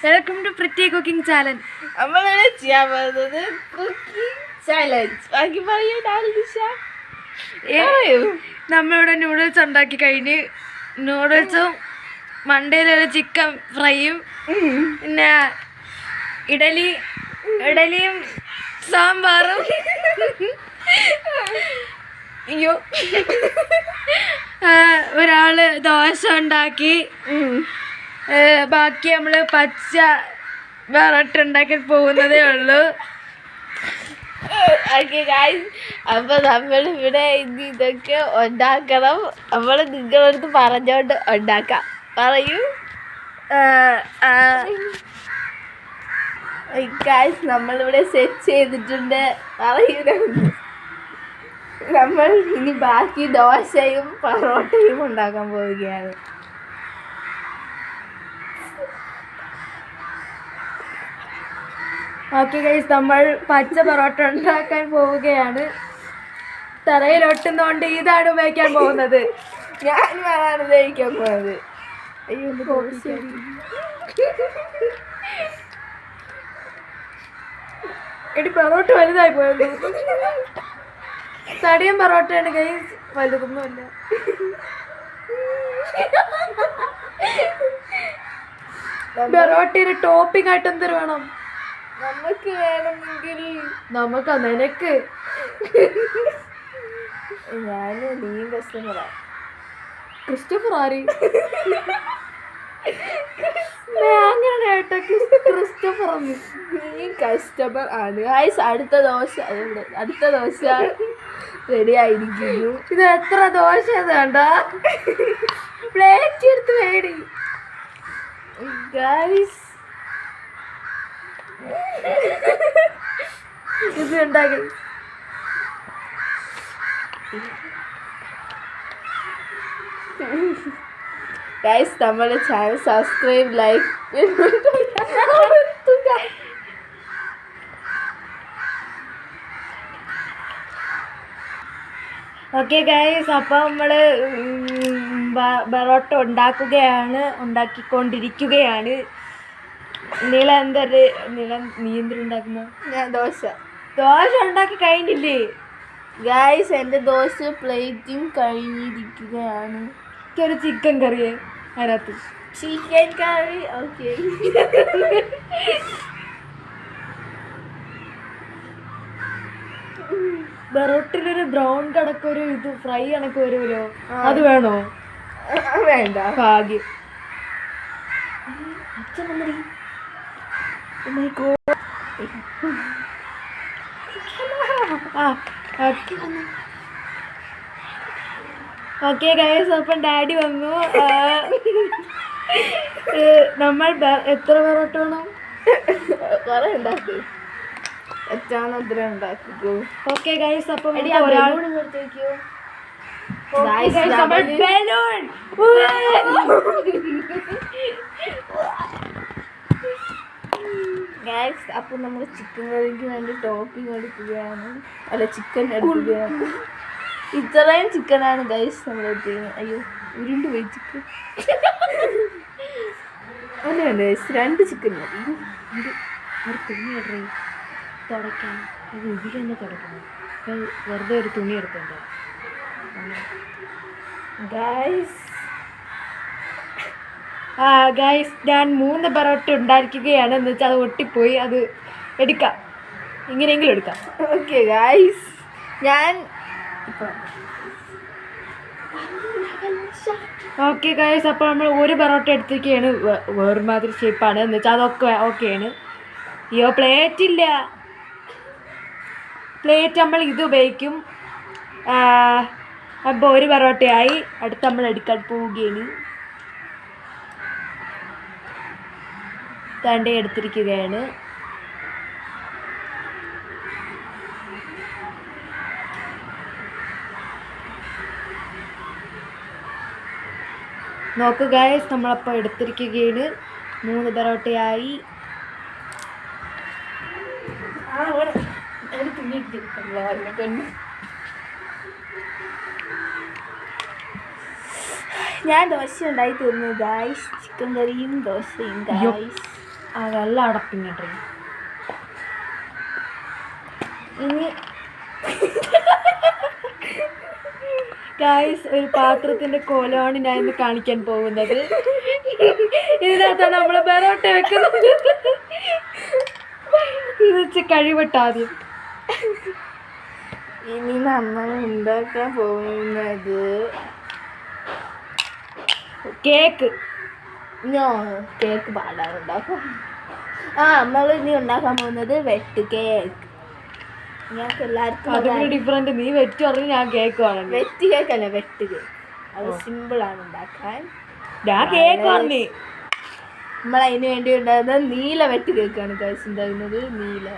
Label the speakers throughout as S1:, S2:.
S1: Welcome to pretty cooking channel.
S2: നമ്മളിവിടെ ചെയ്യാൻ പോകുന്നത് കുക്കിംഗ് ചാലഞ്ച്. ബാക്കി പറയൂ.
S1: നമ്മളിവിടെ നൂഡിൽസ് ഉണ്ടാക്കി കഴിഞ്ഞ് നൂഡിൽസും മണ്ടയിലൊരു ചിക്കൻ ഫ്രൈയും പിന്നെ ഇഡലിയും സാമ്പാറും
S2: അയ്യോ
S1: ഒരാള് ദോശ ഉണ്ടാക്കി. ബാക്കി നമ്മൾ പച്ച വറട്ടുണ്ടാക്കി പോകുന്നതേ ഉള്ളൂ.
S2: അപ്പൊ നമ്മളിവിടെ ഇതൊക്കെ ഉണ്ടാക്കണം. നമ്മൾ നിങ്ങളടുത്ത് പറഞ്ഞോണ്ട് ഉണ്ടാക്കാം. പറയൂ. നമ്മളിവിടെ സെറ്റ് ചെയ്തിട്ടുണ്ട്. പറയൂ. നമ്മൾ ഇനി ബാക്കി ദോശയും പൊറോട്ടയും ഉണ്ടാക്കാൻ പോവുകയാണ്.
S1: ഓക്കെ ഗൈസ്, നമ്മൾ പച്ച പൊറോട്ട ഉണ്ടാക്കാൻ പോവുകയാണ്. തറയിലൊട്ടുന്നോണ്ട് ഇതാണ് ഉപയോഗിക്കാൻ പോകുന്നത്.
S2: ഞാനും അതാണ് ഉപയോഗിക്കാൻ പോകുന്നത്. അയ്യോ
S1: എടി പൊറോട്ട വലുതായി പോയത്. തടിയും പൊറോട്ടയാണ് ഗൈസ്, വലുതൊന്നുമില്ല. പൊറോട്ടയുടെ ടോപ്പിംഗ് ആയിട്ട് എന്തൊരു വേണം?
S2: നമുക്ക് വേണമെങ്കിൽ
S1: നമുക്ക് നിനക്ക്
S2: നീ കസ്റ്റമറാ.
S1: ക്രിസ്റ്റഫർ ആര്? അങ്ങനെ ക്രിസ്റ്റഫർ
S2: നീ കസ്റ്റമർ ആണ്. അടുത്ത ദോശ റെഡി ആയിരിക്കുന്നു.
S1: ഇത് എത്ര ദോശ വേണ്ട? പ്ലേറ്റ് എടുത്ത് വേടി
S2: ഗൈസ്.
S1: ഇത് ഉണ്ടാക്കി
S2: ഗൈസ്, നമ്മുടെ channel subscribe, like.
S1: Okay guys, അപ്പം നമ്മൾ പൊറോട്ട ഉണ്ടാക്കിക്കൊണ്ടിരിക്കുകയാണ്. നീ എന്തുണ്ടാക്കുന്ന?
S2: ഞാൻ ദോശ
S1: ഉണ്ടാക്കി കഴിഞ്ഞില്ലേ
S2: ഗൈസ്? എൻ്റെ ദോശ പ്ലേറ്റും കഴിഞ്ഞിരിക്കുകയാണ്.
S1: ഒരു ചിക്കൻ കറിയെ അതിനകത്ത്
S2: ചിക്കൻ കറി. ഓക്കെ.
S1: പൊറോട്ടയിലൊരു ബ്രൗൺ കണക്കൊരു ഇത് ഫ്രൈ കണക്ക് വരുമല്ലോ, അത് വേണോ?
S2: വേണ്ട.
S1: ഭാഗ്യം. ഓക്കെ ഗൈസ്, അപ്പം ഡാഡി വന്നു. നമ്മൾ എത്ര പൊറോട്ട വേണം?
S2: കുറെ ഉണ്ടാക്കി. ഉണ്ടാക്കിക്കോ.
S1: ഓക്കെ ഗൈസ്, അപ്പം
S2: അപ്പൊ നമ്മൾ ചിക്കൻ കറിക്ക് വേണ്ടി ടോപ്പിംഗ് എടുക്കുകയാണ്. അല്ല, ചിക്കൻ എടുക്കുകയാണ്. ഇത്രയും ചിക്കനാണ് ഗൈസ് നമ്മൾ എത്തിക്കുന്നത്. അയ്യോ, ഉരുണ്ട് പോയി ചിക്കൻ. അങ്ങനെയാണ് ഗൈസ്, 2 ചിക്കൻ മതി.
S1: ഒരു തുണി തുടയ്ക്കാൻ ഇതിൽ തന്നെ തുടയ്ക്കണം. വെറുതെ ഒരു തുണി എടുക്കണ്ട ഗൈസ്. ഞാൻ 3 പൊറോട്ട ഉണ്ടായിരിക്കുകയാണ്. എന്ന് വെച്ചാൽ അത് ഒട്ടിപ്പോയി. അത് എടുക്കാം, ഇങ്ങനെയെങ്കിലും എടുക്കാം.
S2: ഓക്കെ ഗൈസ്,
S1: ഓക്കെ ഗൈസ്, അപ്പോൾ നമ്മൾ ഒരു പൊറോട്ട എടുത്തിരിക്കുകയാണ്. വേറൊരുമാതിരി ഷേപ്പാണ്. എന്ന് വെച്ചാൽ അതൊക്കെ ഓക്കെയാണ്. അയ്യോ, പ്ലേറ്റ് ഇല്ല. പ്ലേറ്റ് നമ്മൾ ഇത് ഉപയോഗിക്കും. അപ്പോൾ ഒരു പൊറോട്ടയായി. അടുത്ത് നമ്മൾ എടുക്കാൻ പോവുകയാണ്. തണ്ടേ എടുത്തിരിക്കുകയാണ്. നോക്കൂ ഗൈസ്, നമ്മളപ്പോൾ എടുത്തിരിക്കുകയാണ്. 3 പൊറോട്ടയായി.
S2: ഞാൻ ദോശ ഉണ്ടായി തീർന്നു ഗായ്സ്. ചിക്കൻ കറിയും ദോശയും ഗായ്സ്.
S1: എല്ലാം അടപ്പിങ്ങട്ടെ.
S2: ഇനി
S1: ഗായ്സ്, ഒരു പാത്രത്തിന്റെ കോലമാണ് ഞാൻ ഇന്ന് കാണിക്കാൻ പോകുന്നത്. ഇതിനകത്താണ് നമ്മള് ബെറോട്ട വെക്കുന്നത്. ഇത് വെച്ച് കഴിവട്ടാദ്യം.
S2: ഇനി നമ്മൾ ഉണ്ടാക്കാൻ പോകുന്നത്
S1: കേക്ക്.
S2: കേക്ക് പാടാറുണ്ടാക്കാം. നമ്മൾ ഇനി ഉണ്ടാക്കാൻ പോകുന്നത് വെട്ട് കേക്ക്. ഞങ്ങൾക്ക് എല്ലാവർക്കും
S1: ഡിഫറെന്റ്. നീ വെറ്റ് പറഞ്ഞു, ഞാൻ കേക്ക് പറഞ്ഞു.
S2: വെറ്റ് കേക്ക് അല്ല, വെട്ട് കേക്ക്. അത് സിമ്പിളാണ് ഉണ്ടാക്കാൻ.
S1: ഞാൻ കേക്ക് പറഞ്ഞു.
S2: നമ്മൾ അതിന് വേണ്ടി ഉണ്ടാകുന്നത് നീല വെട്ട് കേക്കാണ് ഗൈസ് ഉണ്ടാകുന്നത്. നീല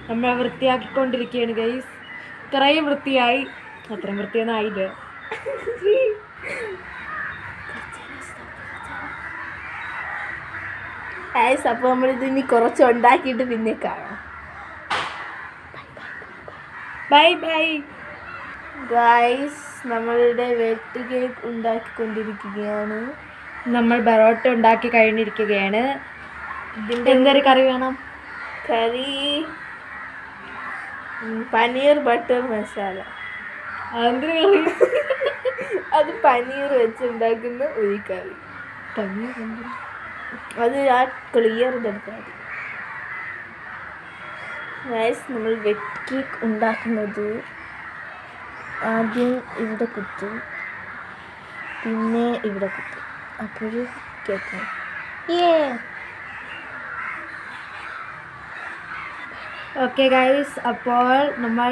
S1: നമ്മൾ വൃത്തിയാക്കിക്കൊണ്ടിരിക്കുകയാണ് ഗൈസ്. ഇത്രയും വൃത്തിയായി. അത്രയും വൃത്തിയൊന്നും ആയില്ല.
S2: ഗൈസ്, അപ്പോൾ നമ്മളിത് ഇനി കുറച്ച് ഉണ്ടാക്കിയിട്ട് പിന്നെ കാണാം.
S1: Bye bye
S2: guys. നമ്മളുടെ വെട്ട് കേക്ക് ഉണ്ടാക്കിക്കൊണ്ടിരിക്കുകയാണ്.
S1: നമ്മൾ ബറോട്ട ഉണ്ടാക്കി കഴിഞ്ഞിരിക്കുകയാണ്. ഇതിൻ്റെ എന്തൊരു കറി വേണം?
S2: കറി പനീർ ബട്ടർ മസാല.
S1: അതെന്തൊരു കറി?
S2: അത് പനീർ വെച്ചുണ്ടാക്കുന്ന ഒരു കറി.
S1: പനീർ
S2: അത് ആ ക്ലിയർ ഇതെടുത്താൽ മതി. ഗൈസ്, നമ്മൾ വെട്ട് കേക്ക് ഉണ്ടാക്കുന്നത് ആദ്യം ഇവിടെ കുത്തും, പിന്നെ ഇവിടെ കുത്തും. അപ്പോൾ കേക്ക്
S1: ഓക്കെ ഗൈസ്. അപ്പോൾ നമ്മൾ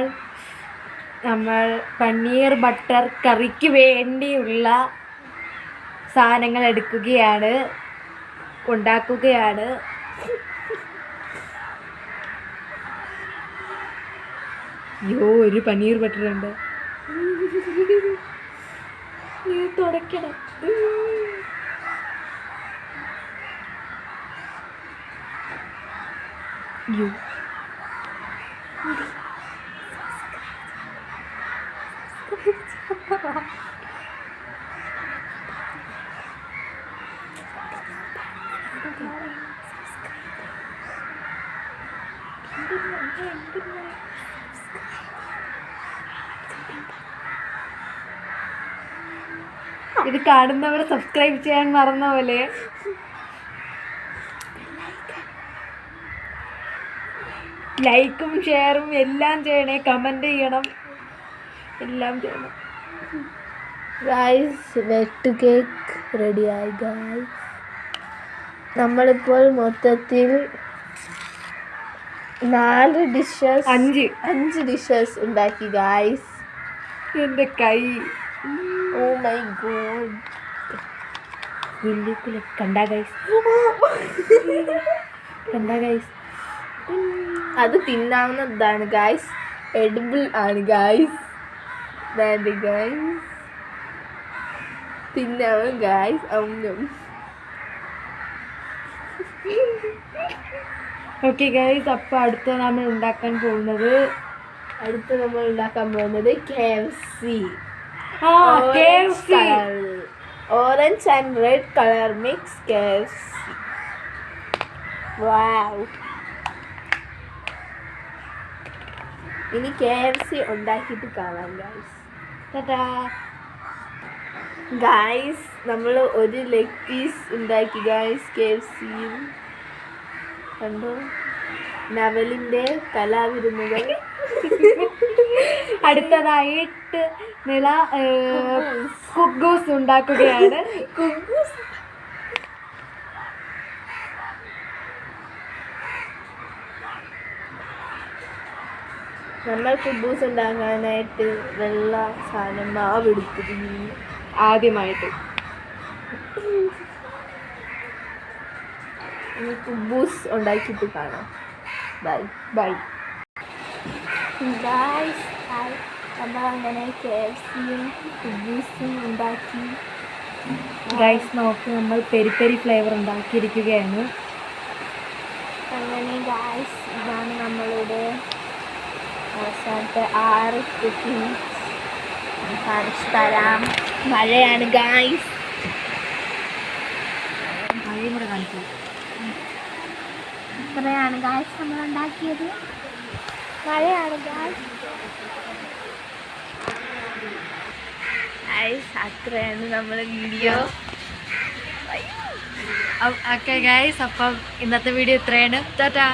S1: പനീർ ബട്ടർ കറിക്ക് വേണ്ടിയുള്ള സാധനങ്ങൾ എടുക്കുകയാണ്, ഉണ്ടാക്കുകയാണ്. അയ്യോ, ഒരു പനീർ ബട്ടർ ഉണ്ട്. തുടക്കണം. ഇത് കാണുന്നവർ സബ്സ്ക്രൈബ് ചെയ്യാൻ മറന്ന പോലെ. ലൈക്കും ഷെയറും എല്ലാം ചെയ്യണേ, കമന്റ് ചെയ്യണം, എല്ലാം ചെയ്യണം.
S2: ഗൈസ്, വെട്ട് കേക്ക് റെഡിയായി ഗൈസ്. നമ്മളിപ്പോൾ മൊത്തത്തിൽ 4 ഡിഷസ് 5 ഡിഷസ് ഉണ്ടാക്കി ഗൈസ്.
S1: എൻ്റെ കൈ,
S2: ഓ മൈ ഗോഡ്.
S1: കണ്ടാ ഗൈസ്?
S2: അത് തിന്നാവുന്നതാണ് ഗൈസ്. എഡിബിൾ ആണ് ഗൈസ്. ഗൈസ് തിന്നാവും ഗൈസ്.
S1: ഓക്കെ ഗൈസ്, അപ്പോൾ അടുത്ത നമ്മൾ ഉണ്ടാക്കാൻ പോകുന്നത്
S2: KFC.
S1: KFC.
S2: Orange and red color mix KFC. Wow. ഇനി KFC ഉണ്ടാക്കിയിട്ട് കാണാം ഗൈസ്. ഗൈസ്, നമ്മൾ ഒരു ലെഗ് പീസ് ഉണ്ടാക്കി ഗൈസ്. KFC കണ്ടോ? നവലിൻ്റെ കലാവിരുന്നുകൾ.
S1: അടുത്തതായിട്ട് കുഗ്ഗൂസ് ഉണ്ടാക്കുകയാണ്.
S2: നമ്മൾ കുബൂസ് ഉണ്ടാക്കാനായിട്ട് വെള്ള സാധനം മാവ് എടുത്തിരുന്നു
S1: ആദ്യമായിട്ട്.
S2: ഇനി കുബൂസ് ഉണ്ടാക്കിയിട്ട് കാണാം. ബൈ. ഗൈസ്, നമ്മളങ്ങനെ KFCയും കുബൂസും ഉണ്ടാക്കി.
S1: ഗൈസ്, നോക്ക്, നമ്മൾ പെരി പെരി ഫ്ലേവർ ഉണ്ടാക്കിയിരിക്കുകയാണ്.
S2: അങ്ങനെ ഗൈസ്, ഇതാണ് നമ്മളുടെ അവസാനത്തെ 6 കുക്കിംഗ്. കാണിച്ചു തരാം. മഴയാണ് ഗൈസ്. ഇത്രയാണ് ഗായ്സ് നമ്മൾ ഉണ്ടാക്കിയത്. മഴയാണ് ഗായ്സ്. അത്രയാണ് നമ്മളെ വീഡിയോ.
S1: ഓക്കെ ഗൈസ്, അപ്പം ഇന്നത്തെ വീഡിയോ ഇത്രയാണ്. ടാറ്റാ.